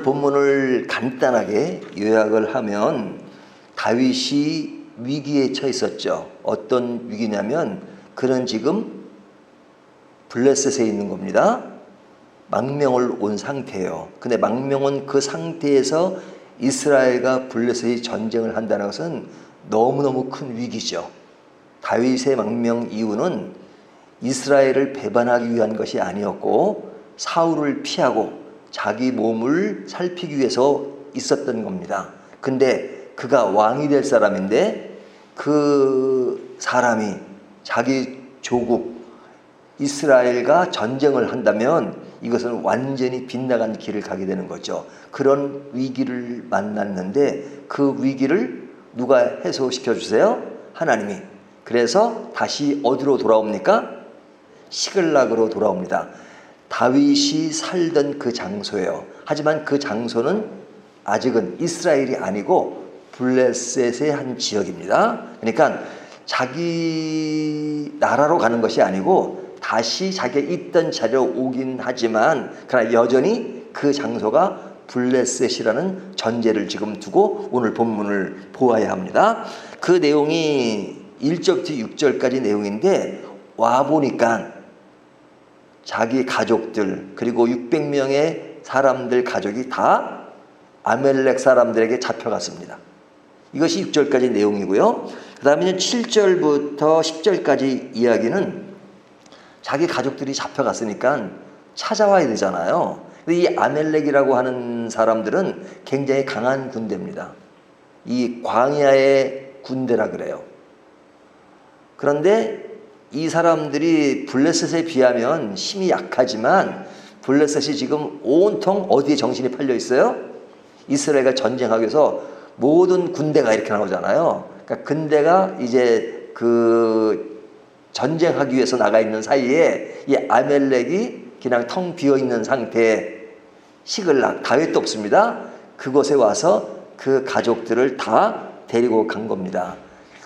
본문을 간단하게 요약을 하면 다윗이 위기에 처했었죠. 어떤 위기냐면 그는 지금 블레셋에 있는 겁니다. 망명을 온 상태예요. 근데 망명 온 그 상태에서 이스라엘과 블레셋이 전쟁을 한다는 것은 너무너무 큰 위기죠. 다윗의 망명 이유는 이스라엘을 배반하기 위한 것이 아니었고 사울을 피하고 자기 몸을 살피기 위해서 있었던 겁니다. 근데 그가 왕이 될 사람인데 그 사람이 자기 조국 이스라엘과 전쟁을 한다면 이것은 완전히 빗나간 길을 가게 되는 거죠. 그런 위기를 만났는데 그 위기를 누가 해소시켜 주세요? 하나님이. 그래서 다시 어디로 돌아옵니까? 시글락으로 돌아옵니다. 다윗이 살던 그 장소예요. 하지만 그 장소는 아직은 이스라엘이 아니고 블레셋의 한 지역입니다. 그러니까 자기 나라로 가는 것이 아니고 다시 자기가 있던 자리로 오긴 하지만 그러나 여전히 그 장소가 블레셋이라는 전제를 지금 두고 오늘 본문을 보아야 합니다. 그 내용이 1절부터 6절까지 내용인데 와보니까 자기 가족들 그리고 600명의 사람들 가족이 다 아멜렉 사람들에게 잡혀갔습니다. 이것이 6절까지 내용이고요. 그 다음에 7절부터 10절까지 이야기는 자기 가족들이 잡혀갔으니까 찾아와야 되잖아요. 근데 이 아멜렉이라고 하는 사람들은 굉장히 강한 군대입니다. 이 광야의 군대라 그래요. 그런데 이 사람들이 블레셋에 비하면 힘이 약하지만 블레셋이 지금 온통 어디에 정신이 팔려 있어요? 이스라엘과 전쟁하기 위해서 모든 군대가 이렇게 나오잖아요. 그러니까 군대가 이제 그 전쟁하기 위해서 나가 있는 사이에 이 아멜렉이 그냥 텅 비어 있는 상태에 시글락, 다윗도 없습니다. 그곳에 와서 그 가족들을 다 데리고 간 겁니다.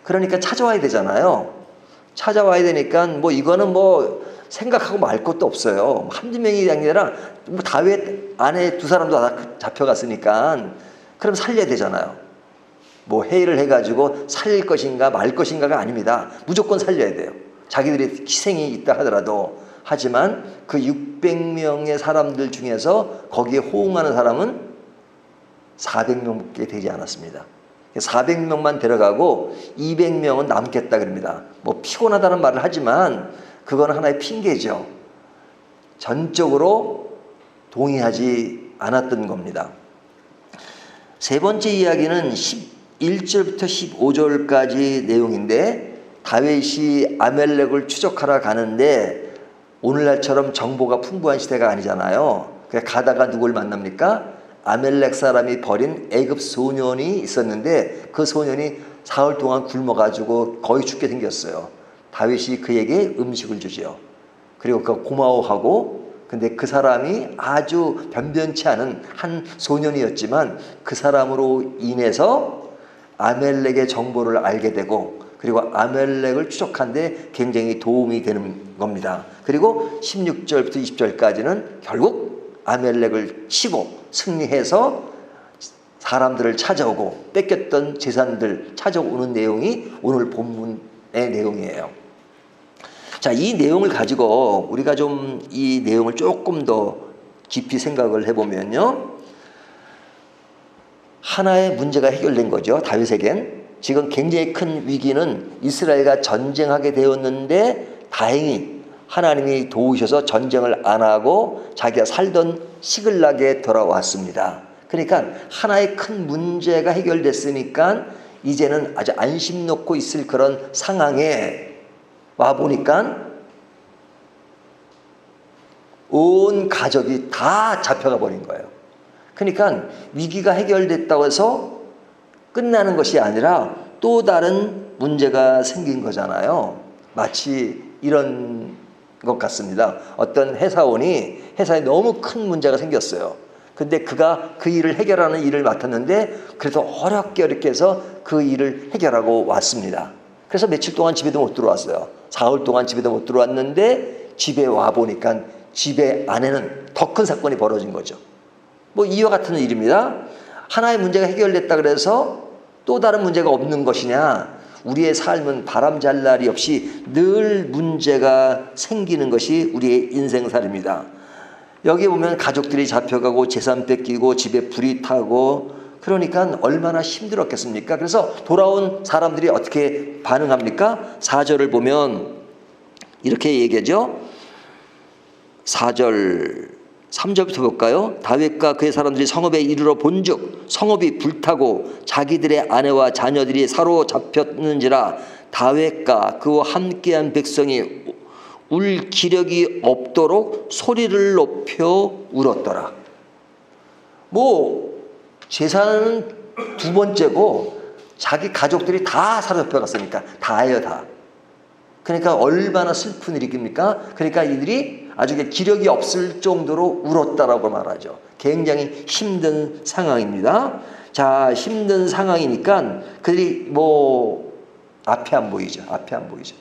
그러니까 찾아와야 되잖아요. 찾아와야 되니까 뭐 이거는 뭐 생각하고 말 것도 없어요. 한두 명이 아니라 뭐 다윗 안에 두 사람도 다 잡혀갔으니까 그럼 살려야 되잖아요. 뭐 회의를 해가지고 살릴 것인가 말 것인가가 아닙니다. 무조건 살려야 돼요. 자기들의 희생이 있다 하더라도. 하지만 그 600명의 사람들 중에서 거기에 호응하는 사람은 400명밖에 되지 않았습니다. 400명만 데려가고 200명은 남겠다 그럽니다. 뭐 피곤하다는 말을 하지만 그건 하나의 핑계죠. 전적으로 동의하지 않았던 겁니다. 세 번째 이야기는 11절부터 15절까지 내용인데 다윗이 아멜렉을 추적하러 가는데 오늘날처럼 정보가 풍부한 시대가 아니잖아요. 가다가 누굴 만납니까? 아멜렉 사람이 버린 애굽 소년이 있었는데 그 소년이 사흘 동안 굶어가지고 거의 죽게 생겼어요. 다윗이 그에게 음식을 주지요. 그리고 그 고마워하고 근데 그 사람이 아주 변변치 않은 한 소년이었지만 그 사람으로 인해서 아멜렉의 정보를 알게 되고 그리고 아멜렉을 추적하는데 굉장히 도움이 되는 겁니다. 그리고 16절부터 20절까지는 결국 아멜렉을 치고 승리해서 사람들을 찾아오고 뺏겼던 재산들 찾아오는 내용이 오늘 본문의 내용이에요. 자, 이 내용을 가지고 우리가 좀 이 내용을 조금 더 깊이 생각을 해보면요. 하나의 문제가 해결된 거죠. 다윗에겐. 지금 굉장히 큰 위기는 이스라엘과 전쟁하게 되었는데 다행히 하나님이 도우셔서 전쟁을 안 하고 자기가 살던 시글락에 돌아왔습니다. 그러니까 하나의 큰 문제가 해결됐으니까 이제는 아주 안심 놓고 있을 그런 상황에 와보니까 온 가족이 다 잡혀가 버린 거예요. 그러니까 위기가 해결됐다고 해서 끝나는 것이 아니라 또 다른 문제가 생긴 거잖아요. 마치 이런 것 같습니다. 어떤 회사에 너무 큰 문제가 생겼어요. 근데 그가 그 일을 해결하는 일을 맡았는데 그래도 어렵게 해서 그 일을 해결하고 왔습니다. 그래서 며칠 동안 집에도 못 들어왔어요. 사흘 동안 집에도 못 들어왔는데 집에 와보니까 집에 안에는 더 큰 사건이 벌어진 거죠. 뭐 이와 같은 일입니다. 하나의 문제가 해결됐다 그래서 또 다른 문제가 없는 것이냐? 우리의 삶은 바람잘 날이 없이 늘 문제가 생기는 것이 우리의 인생살입니다. 여기 보면 가족들이 잡혀가고 재산 뺏기고 집에 불이 타고 그러니까 얼마나 힘들었겠습니까? 그래서 돌아온 사람들이 어떻게 반응합니까? 4절을 보면 이렇게 얘기하죠. 4절 3절부터 볼까요? 다윗과 그의 사람들이 성읍에 이르러 본즉 성읍이 불타고 자기들의 아내와 자녀들이 사로잡혔는지라 다윗과 그와 함께한 백성이 울 기력이 없도록 소리를 높여 울었더라. 뭐 재산은 두 번째고 자기 가족들이 다 사로잡혀갔으니까 다예요, 다. 그러니까 얼마나 슬픈 일입니까? 그러니까 이들이 아주 기력이 없을 정도로 울었다라고 말하죠. 굉장히 힘든 상황입니다. 자, 힘든 상황이니까 그들이 뭐 앞이 안 보이죠. 앞이 안 보이죠.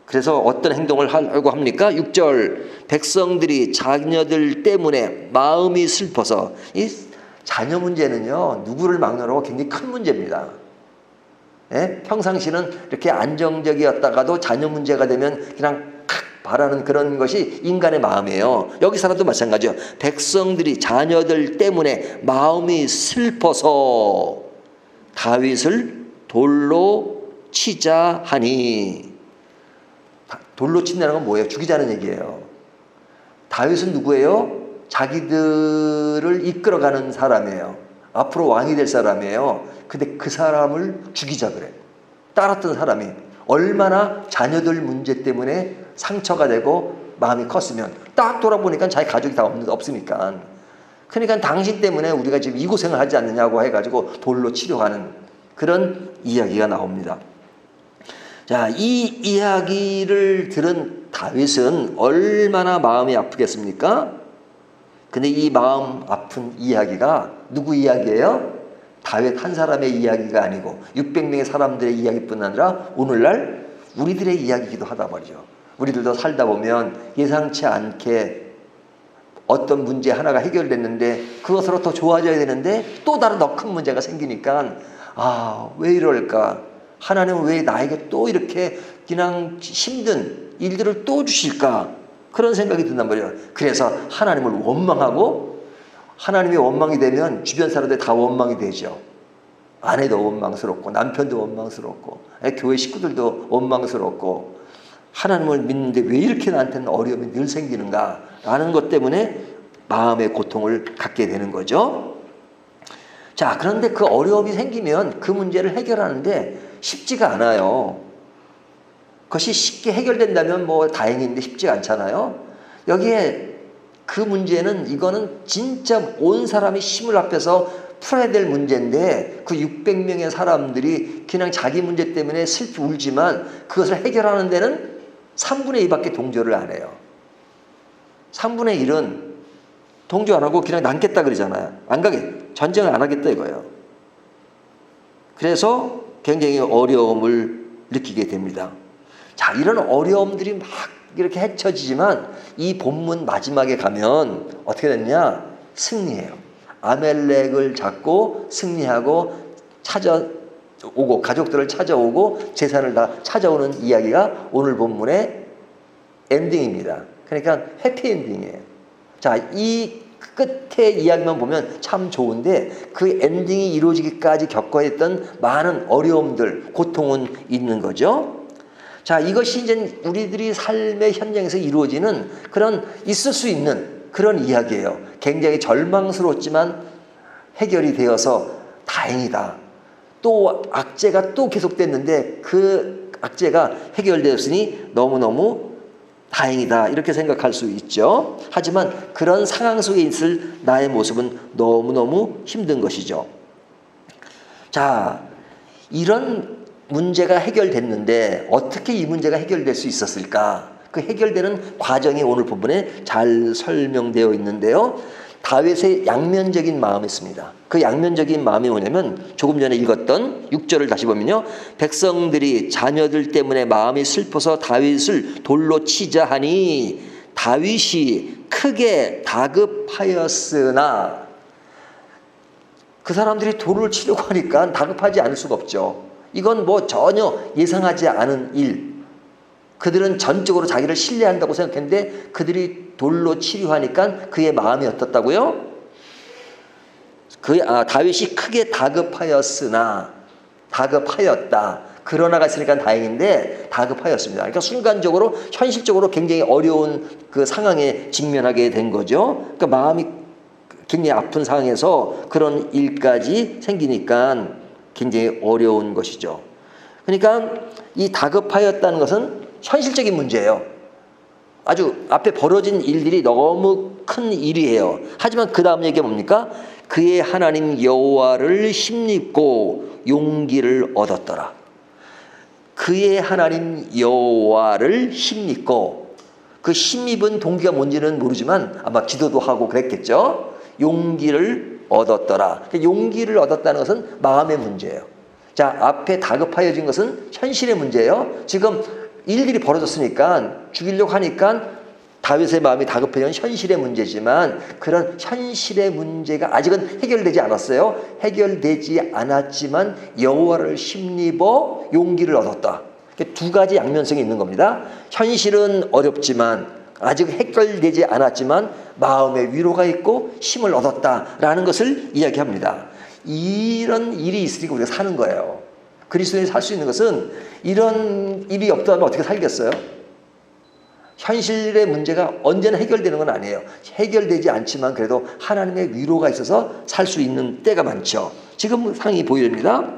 그래서 어떤 행동을 하려고 합니까? 6절 백성들이 자녀들 때문에 마음이 슬퍼서 이 자녀 문제는요 누구를 막느라고 굉장히 큰 문제입니다. 예? 평상시는 이렇게 안정적이었다가도 자녀 문제가 되면 그냥 바라는 그런 것이 인간의 마음이에요. 여기서라도 마찬가지요. 백성들이 자녀들 때문에 마음이 슬퍼서 다윗을 돌로 치자 하니. 돌로 친다는 건 뭐예요? 죽이자는 얘기예요. 다윗은 누구예요? 자기들을 이끌어가는 사람이에요. 앞으로 왕이 될 사람이에요. 근데 그 사람을 죽이자 그래. 따랐던 사람이 얼마나 자녀들 문제 때문에 상처가 되고 마음이 컸으면 딱 돌아보니까 자기 가족이 다 없으니까. 그러니까 당신 때문에 우리가 지금 이 고생을 하지 않느냐고 해가지고 돌로 치려가는 그런 이야기가 나옵니다. 자, 이 이야기를 들은 다윗은 얼마나 마음이 아프겠습니까? 근데 이 마음 아픈 이야기가 누구 이야기예요? 다윗 한 사람의 이야기가 아니고 600명의 사람들의 이야기뿐 아니라 오늘날 우리들의 이야기이기도 하다 말이죠. 우리들도 살다 보면 예상치 않게 어떤 문제 하나가 해결됐는데 그것으로 더 좋아져야 되는데 또 다른 더 큰 문제가 생기니까 아, 왜 이럴까? 하나님은 왜 나에게 또 이렇게 그냥 힘든 일들을 또 주실까? 그런 생각이 든단 말이에요. 그래서 하나님을 원망하고 하나님이 원망이 되면 주변 사람들 다 원망이 되죠. 아내도 원망스럽고 남편도 원망스럽고 교회 식구들도 원망스럽고 하나님을 믿는데 왜 이렇게 나한테는 어려움이 늘 생기는가 라는 것 때문에 마음의 고통을 갖게 되는 거죠. 자, 그런데 그 어려움이 생기면 그 문제를 해결하는데 쉽지가 않아요. 그것이 쉽게 해결된다면 뭐 다행인데 쉽지 않잖아요. 여기에 그 문제는 이거는 진짜 온 사람이 힘을 합해서 풀어야 될 문제인데 그 600명의 사람들이 그냥 자기 문제 때문에 슬피 울지만 그것을 해결하는 데는 3분의 2밖에 동조를 안 해요. 3분의 1은 동조 안 하고 그냥 남겠다 그러잖아요. 안 가게 전쟁을 안 하겠다 이거예요. 그래서 굉장히 어려움을 느끼게 됩니다. 자, 이런 어려움들이 막 이렇게 헤쳐지지만 이 본문 마지막에 가면 어떻게 됐냐? 승리해요. 아멜렉을 잡고 승리하고 찾아오고 가족들을 찾아오고 재산을 다 찾아오는 이야기가 오늘 본문의 엔딩입니다. 그러니까 해피엔딩이에요. 자, 이 끝의 이야기만 보면 참 좋은데 그 엔딩이 이루어지기까지 겪어야 했던 많은 어려움들, 고통은 있는 거죠. 자, 이것이 이제 우리들이 삶의 현장에서 이루어지는 그런 있을 수 있는 그런 이야기예요. 굉장히 절망스러웠지만 해결이 되어서 다행이다. 또 악재가 또 계속됐는데 그 악재가 해결되었으니 너무너무 다행이다. 이렇게 생각할 수 있죠. 하지만 그런 상황 속에 있을 나의 모습은 너무너무 힘든 것이죠. 자, 이런 문제가 해결됐는데 어떻게 이 문제가 해결될 수 있었을까? 그 해결되는 과정이 오늘 본문에 잘 설명되어 있는데요. 다윗의 양면적인 마음이 있습니다. 그 양면적인 마음이 뭐냐면 조금 전에 읽었던 6절을 다시 보면요. 백성들이 자녀들 때문에 마음이 슬퍼서 다윗을 돌로 치자 하니 다윗이 크게 다급하였으나, 그 사람들이 돌을 치려고 하니까 다급하지 않을 수가 없죠. 이건 뭐 전혀 예상하지 않은 일. 그들은 전적으로 자기를 신뢰한다고 생각했는데 그들이 돌로 치려 하니까 그의 마음이 어떻다고요? 다윗이 크게 다급하였으나, 다급하였다. 그러나가 있으니까 다행인데 다급하였습니다. 그러니까 순간적으로 현실적으로 굉장히 어려운 그 상황에 직면하게 된 거죠. 그러니까 마음이 굉장히 아픈 상황에서 그런 일까지 생기니까 굉장히 어려운 것이죠. 그러니까 이 다급하였다는 것은 현실적인 문제예요. 아주 앞에 벌어진 일들이 너무 큰 일이에요. 하지만 그 다음 얘기가 뭡니까? 그의 하나님 여호와를 힘입고 용기를 얻었더라. 그의 하나님 여호와를 힘입고, 그 힘입은 동기가 뭔지는 모르지만 아마 기도도 하고 그랬겠죠. 용기를 얻었더라. 용기를 얻었다는 것은 마음의 문제예요. 자, 앞에 다급하여진 것은 현실의 문제예요. 지금 일들이 벌어졌으니까 죽이려고 하니까 다윗의 마음이 다급해진 현실의 문제지만, 그런 현실의 문제가 아직은 해결되지 않았어요. 해결되지 않았지만 여호와를 힘입어 용기를 얻었다. 두 가지 양면성이 있는 겁니다. 현실은 어렵지만, 아직 해결되지 않았지만 마음의 위로가 있고 힘을 얻었다라는 것을 이야기합니다. 이런 일이 있으니까 우리가 사는 거예요. 그리스도인이 살 수 있는 것은, 이런 일이 없다면 어떻게 살겠어요? 현실의 문제가 언제나 해결되는 건 아니에요. 해결되지 않지만 그래도 하나님의 위로가 있어서 살 수 있는 때가 많죠. 지금 상황이 보입니다.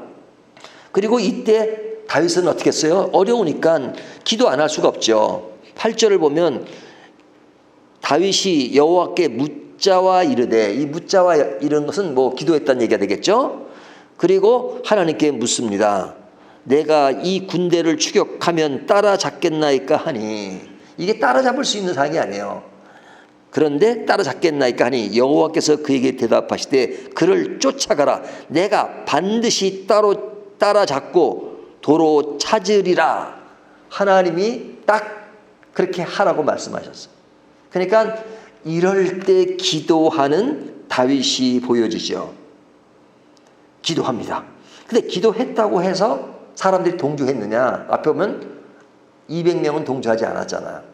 그리고 이때 다윗은 어떻게 했어요? 어려우니까 기도 안 할 수가 없죠. 8절을 보면 다윗이 여호와께 묻자와 이르되, 이 묻자와 이런 것은 뭐 기도했다는 얘기가 되겠죠. 그리고 하나님께 묻습니다. 내가 이 군대를 추격하면 따라잡겠나이까 하니, 이게 따라잡을 수 있는 상황이 아니에요. 그런데 따라잡겠나이까 하니 여호와께서 그에게 대답하시되 그를 쫓아가라. 내가 반드시 따라잡고 도로 찾으리라. 하나님이 딱 그렇게 하라고 말씀하셨어요. 그러니까 이럴 때 기도하는 다윗이 보여지죠. 기도합니다. 근데 기도했다고 해서 사람들이 동조했느냐? 앞에 보면 200명은 동조하지 않았잖아요.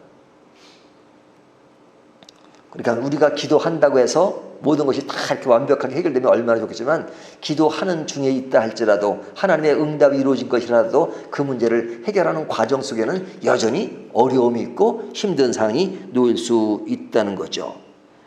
그러니까 우리가 기도한다고 해서 모든 것이 다 이렇게 완벽하게 해결되면 얼마나 좋겠지만, 기도하는 중에 있다 할지라도, 하나님의 응답이 이루어진 것이라도 그 문제를 해결하는 과정 속에는 여전히 어려움이 있고 힘든 상황이 놓일 수 있다는 거죠.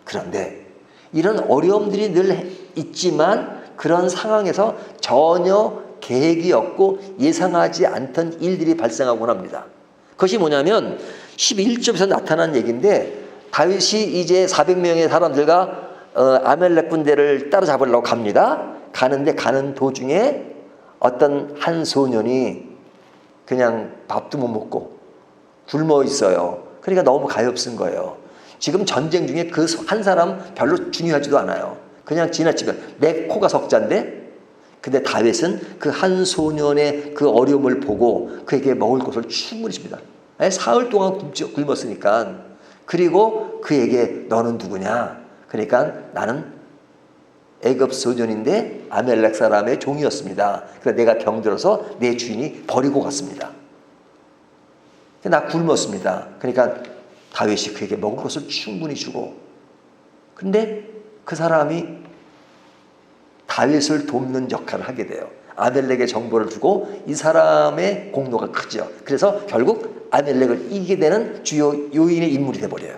그런데 이런 어려움들이 늘 있지만 그런 상황에서 전혀 계획이 없고 예상하지 않던 일들이 발생하곤 합니다. 그것이 뭐냐면 11절에서 나타난 얘기인데, 다윗이 이제 400명의 사람들과 아멜렉 군대를 따라잡으려고 갑니다. 가는데 가는 도중에 어떤 한 소년이 그냥 밥도 못 먹고 굶어 있어요. 그러니까 너무 가엾은 거예요. 지금 전쟁 중에 그 한 사람 별로 중요하지도 않아요. 그냥 지나치면 내 코가 석자인데, 근데 다윗은 그 한 소년의 그 어려움을 보고 그에게 먹을 것을 충분히 줍니다. 사흘 동안 굶었으니까. 그리고 그에게 너는 누구냐? 그러니까 나는 애굽 소년인데 아멜렉 사람의 종이었습니다. 그래서 내가 병들어서 내 주인이 버리고 갔습니다. 나 굶었습니다. 그러니까 다윗이 그에게 먹을 것을 충분히 주고, 근데 그 사람이 다윗을 돕는 역할을 하게 돼요. 아멜렉의 정보를 주고, 이 사람의 공로가 크죠. 그래서 결국 아멜렉을 이기게 되는 주요 요인의 인물이 되어버려요.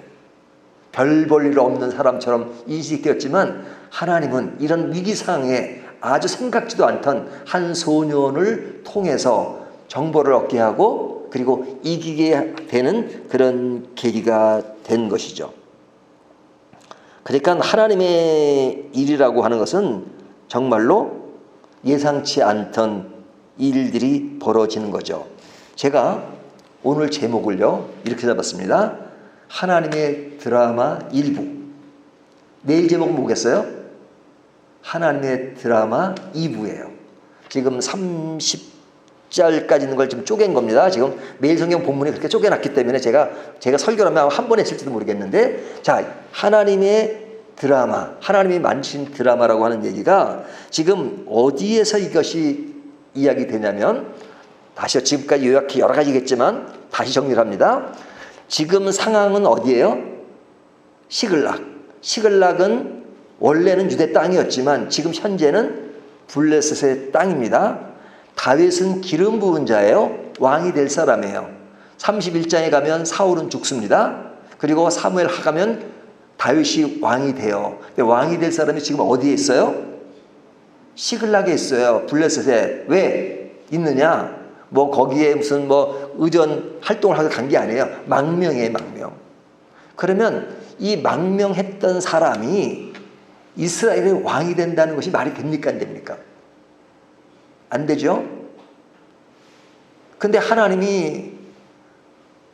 별 볼 일 없는 사람처럼 인식되었지만 하나님은 이런 위기상황에 아주 생각지도 않던 한 소년을 통해서 정보를 얻게 하고 그리고 이기게 되는 그런 계기가 된 것이죠. 그러니까 하나님의 일이라고 하는 것은 정말로 예상치 않던 일들이 벌어지는 거죠. 제가 오늘 제목을요 이렇게 잡았습니다. 하나님의 드라마 일부. 내일 제목은 뭐겠어요? 하나님의 드라마 2부예요. 지금 6절까지 있는 걸 좀 쪼갠 겁니다. 지금 매일 성경 본문이 그렇게 쪼개놨기 때문에 제가 설교를 하면 한 번 했을지도 모르겠는데, 자, 하나님의 드라마, 하나님이 만드신 드라마라고 하는 얘기가 지금 어디에서 이것이 이야기되냐면, 다시 지금까지 요약해 여러 가지겠지만 다시 정리를 합니다. 지금 상황은 어디예요? 시글락. 시글락은 원래는 유대 땅이었지만 지금 현재는 블레셋의 땅입니다. 다윗은 기름 부은 자예요. 왕이 될 사람이에요. 31장에 가면 사울은 죽습니다. 그리고 사무엘 하가면 다윗이 왕이 돼요. 근데 왕이 될 사람이 지금 어디에 있어요? 시글락에 있어요. 블레셋에. 왜 있느냐? 뭐 거기에 무슨 뭐 의전 활동을 하러 간 게 아니에요. 망명이에요, 망명. 그러면 이 망명했던 사람이 이스라엘의 왕이 된다는 것이 말이 됩니까, 안 됩니까? 안 되죠? 근데 하나님이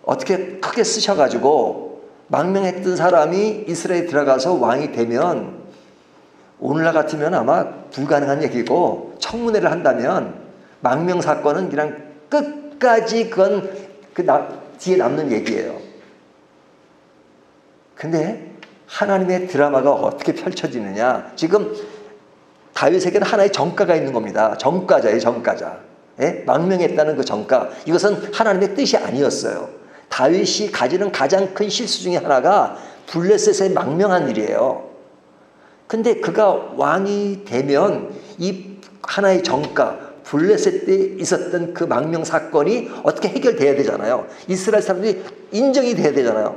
어떻게 크게 쓰셔가지고 망명했던 사람이 이스라엘에 들어가서 왕이 되면, 오늘날 같으면 아마 불가능한 얘기고, 청문회를 한다면 망명 사건은 그냥 끝까지 그건 뒤에 남는 얘기예요. 근데 하나님의 드라마가 어떻게 펼쳐지느냐. 지금 다윗에게는 하나의 정가가 있는 겁니다. 정가자예요, 정가자. 예? 망명했다는 그 정가. 이것은 하나님의 뜻이 아니었어요. 다윗이 가지는 가장 큰 실수 중에 하나가 블레셋에 망명한 일이에요. 근데 그가 왕이 되면 이 하나의 정가, 블레셋 때 있었던 그 망명 사건이 어떻게 해결돼야 되잖아요. 이스라엘 사람들이 인정이 돼야 되잖아요.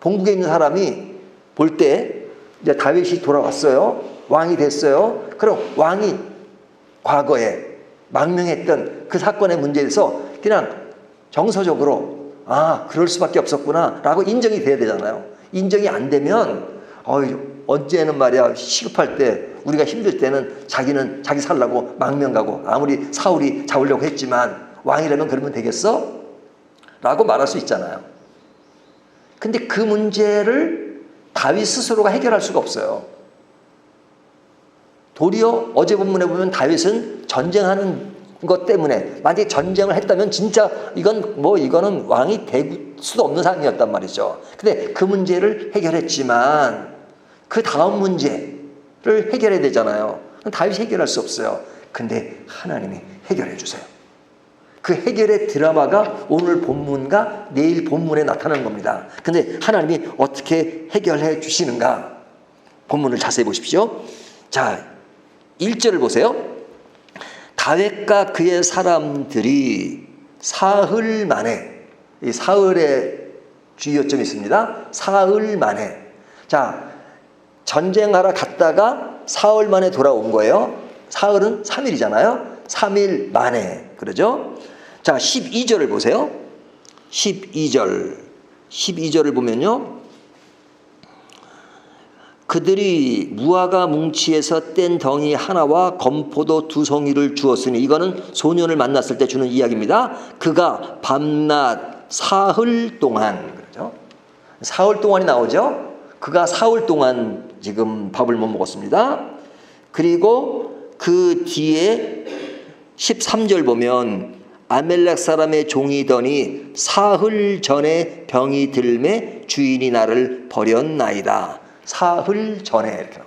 본국에 있는 사람이 볼 때 이제 다윗이 돌아왔어요. 왕이 됐어요. 그럼 왕이 과거에 망명했던 그 사건의 문제에 대해서 그냥 정서적으로 그럴 수밖에 없었구나 라고 인정이 돼야 되잖아요. 인정이 안 되면 언제는 말이야, 시급할 때, 우리가 힘들 때는 자기는 자기 살라고 망명 가고, 아무리 사울이 잡으려고 했지만 왕이라면 그러면 되겠어? 라고 말할 수 있잖아요. 근데 그 문제를 다윗 스스로가 해결할 수가 없어요. 도리어 어제 본문에 보면 다윗은 전쟁하는 것 때문에, 만약에 전쟁을 했다면 진짜 이거는 왕이 될 수도 없는 상황이었단 말이죠. 근데 그 문제를 해결했지만 그 다음 문제를 해결해야 되잖아요. 다윗이 해결할 수 없어요. 근데 하나님이 해결해 주세요. 그 해결의 드라마가 오늘 본문과 내일 본문에 나타나는 겁니다. 근데 하나님이 어떻게 해결해 주시는가? 본문을 자세히 보십시오. 자, 1절을 보세요. 다윗과 그의 사람들이 사흘 만에, 이 사흘의 주의요점이 있습니다. 사흘 만에. 자, 전쟁하러 갔다가 사흘 만에 돌아온 거예요. 사흘은 3일이잖아요. 3일 만에. 그러죠? 자, 12절을 보세요. 12절을 보면요. 그들이 무화과 뭉치에서 뗀 덩이 하나와 건포도 2송이를 주었으니, 이거는 소년을 만났을 때 주는 이야기입니다. 그가 밤낮 사흘 동안, 그렇죠? 사흘 동안이 나오죠? 그가 사흘 동안 지금 밥을 못 먹었습니다. 그리고 그 뒤에 13절 보면 아멜렉 사람의 종이더니 사흘 전에 병이 들매 주인이 나를 버렸나이다. 사흘 전에, 이렇게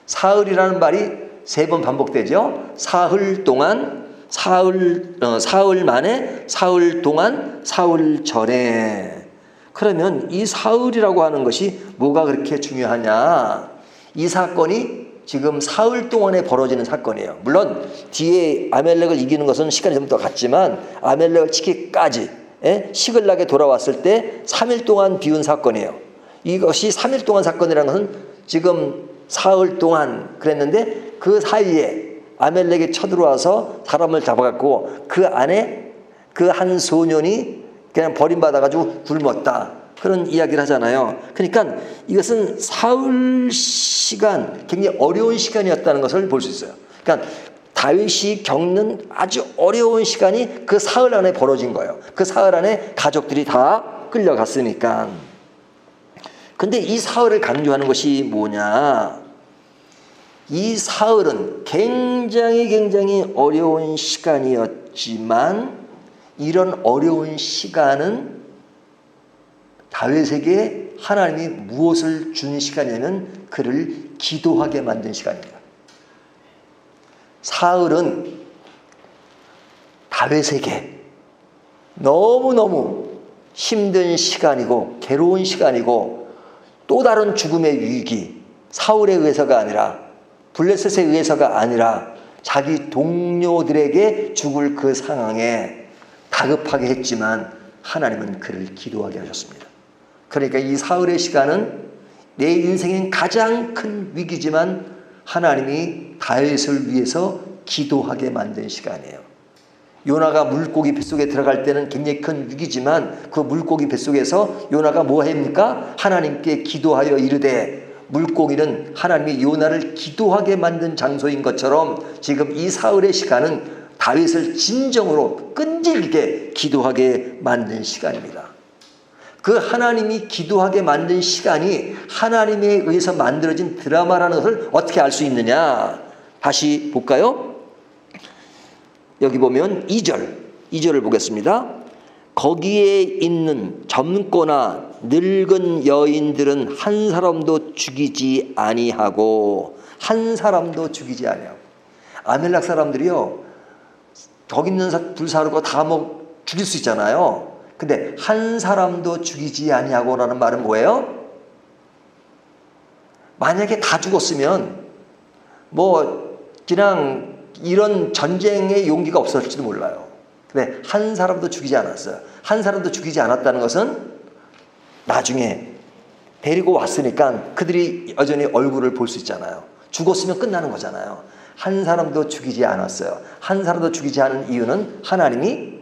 사흘이라는 말이 3번 반복되죠. 사흘 동안, 사흘 만에, 사흘 동안, 사흘 전에. 그러면 이 사흘이라고 하는 것이 뭐가 그렇게 중요하냐? 이 사건이 지금 사흘 동안에 벌어지는 사건이에요. 물론 뒤에 아멜렉을 이기는 것은 시간이 좀 더 갔지만, 아멜렉을 치기까지 시글락에 돌아왔을 때 3일 동안 비운 사건이에요. 이것이 3일 동안 사건이라는 것은 지금 사흘 동안 그랬는데, 그 사이에 아멜렉이 쳐들어와서 사람을 잡아갖고 그 안에 그 한 소년이 그냥 버림받아가지고 굶었다, 그런 이야기를 하잖아요. 그러니까 이것은 사흘 시간, 굉장히 어려운 시간이었다는 것을 볼 수 있어요. 그러니까 다윗이 겪는 아주 어려운 시간이 그 사흘 안에 벌어진 거예요. 그 사흘 안에 가족들이 다 끌려갔으니까. 근데 이 사흘을 강조하는 것이 뭐냐? 이 사흘은 굉장히 어려운 시간이었지만 있었지만 이런 어려운 시간은 다윗에게 하나님이 무엇을 준 시간이냐면 그를 기도하게 만든 시간입니다. 사울은 다윗에게 너무너무 힘든 시간이고 괴로운 시간이고 또 다른 죽음의 위기, 사울에 의해서가 아니라 블레셋에 의해서가 아니라 자기 동료들에게 죽을 그 상황에 다급하게 했지만 하나님은 그를 기도하게 하셨습니다. 그러니까 이 사울의 시간은 내 인생엔 가장 큰 위기지만 하나님이 다윗을 위해서 기도하게 만든 시간이에요. 요나가 물고기 뱃속에 들어갈 때는 굉장히 큰 위기지만 그 물고기 뱃속에서 요나가 뭐 합니까? 하나님께 기도하여 이르되, 물고기는 하나님이 요나를 기도하게 만든 장소인 것처럼 지금 이 사울의 시간은 다윗을 진정으로 끈질기게 기도하게 만든 시간입니다. 그 하나님이 기도하게 만든 시간이 하나님에 의해서 만들어진 드라마라는 것을 어떻게 알 수 있느냐? 다시 볼까요? 여기 보면 2절을 보겠습니다. 거기에 있는 젊거나 늙은 여인들은 한 사람도 죽이지 아니하고, 한 사람도 죽이지 아니하고. 아멜렉 사람들이요, 거기 있는 불사르고 다 뭐 죽일 수 있잖아요. 근데 한 사람도 죽이지 아니하고라는 말은 뭐예요? 만약에 다 죽었으면 뭐 그냥 이런 전쟁의 용기가 없었을지도 몰라요. 근데 한 사람도 죽이지 않았어요. 한 사람도 죽이지 않았다는 것은 나중에 데리고 왔으니까 그들이 여전히 얼굴을 볼 수 있잖아요. 죽었으면 끝나는 거잖아요. 한 사람도 죽이지 않았어요. 한 사람도 죽이지 않은 이유는 하나님이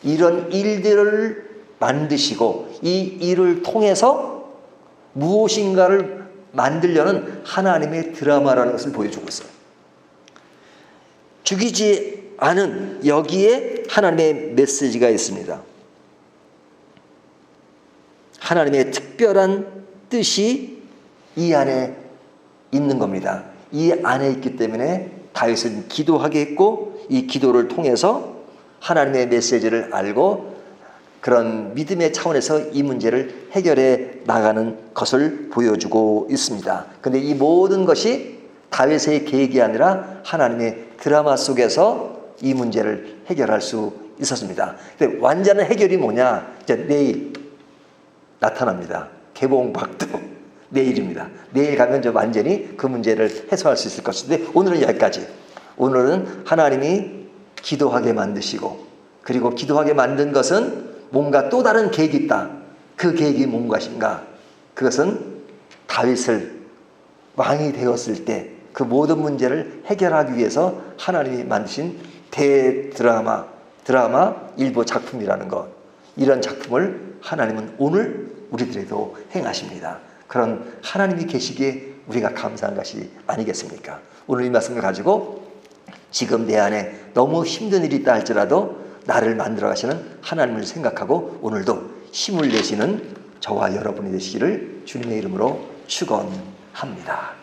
이런 일들을 만드시고 이 일을 통해서 무엇인가를 만들려는 하나님의 드라마라는 것을 보여주고 있어요. 죽이지 않은 여기에 하나님의 메시지가 있습니다. 하나님의 특별한 뜻이 이 안에 있는 겁니다. 이 안에 있기 때문에 다윗은 기도하게 했고 이 기도를 통해서 하나님의 메시지를 알고 그런 믿음의 차원에서 이 문제를 해결해 나가는 것을 보여주고 있습니다. 그런데 이 모든 것이 다윗의 계획이 아니라 하나님의 드라마 속에서 이 문제를 해결할 수 있었습니다. 근데 완전한 해결이 뭐냐? 이제 내일 나타납니다. 개봉박도 내일입니다. 내일 가면 저 완전히 그 문제를 해소할 수 있을 것인데 오늘은 여기까지. 오늘은 하나님이 기도하게 만드시고 그리고 기도하게 만든 것은 뭔가 또 다른 계획이 있다. 그 계획이 무엇인가? 그것은 다윗을 왕이 되었을 때 그 모든 문제를 해결하기 위해서 하나님이 만드신 대드라마, 드라마 일부 작품이라는 것. 이런 작품을 하나님은 오늘 우리들에도 행하십니다. 그런 하나님이 계시기에 우리가 감사한 것이 아니겠습니까? 오늘 이 말씀을 가지고 지금 내 안에 너무 힘든 일이 있다 할지라도 나를 만들어 가시는 하나님을 생각하고 오늘도 힘을 내시는 저와 여러분이 되시기를 주님의 이름으로 축원합니다.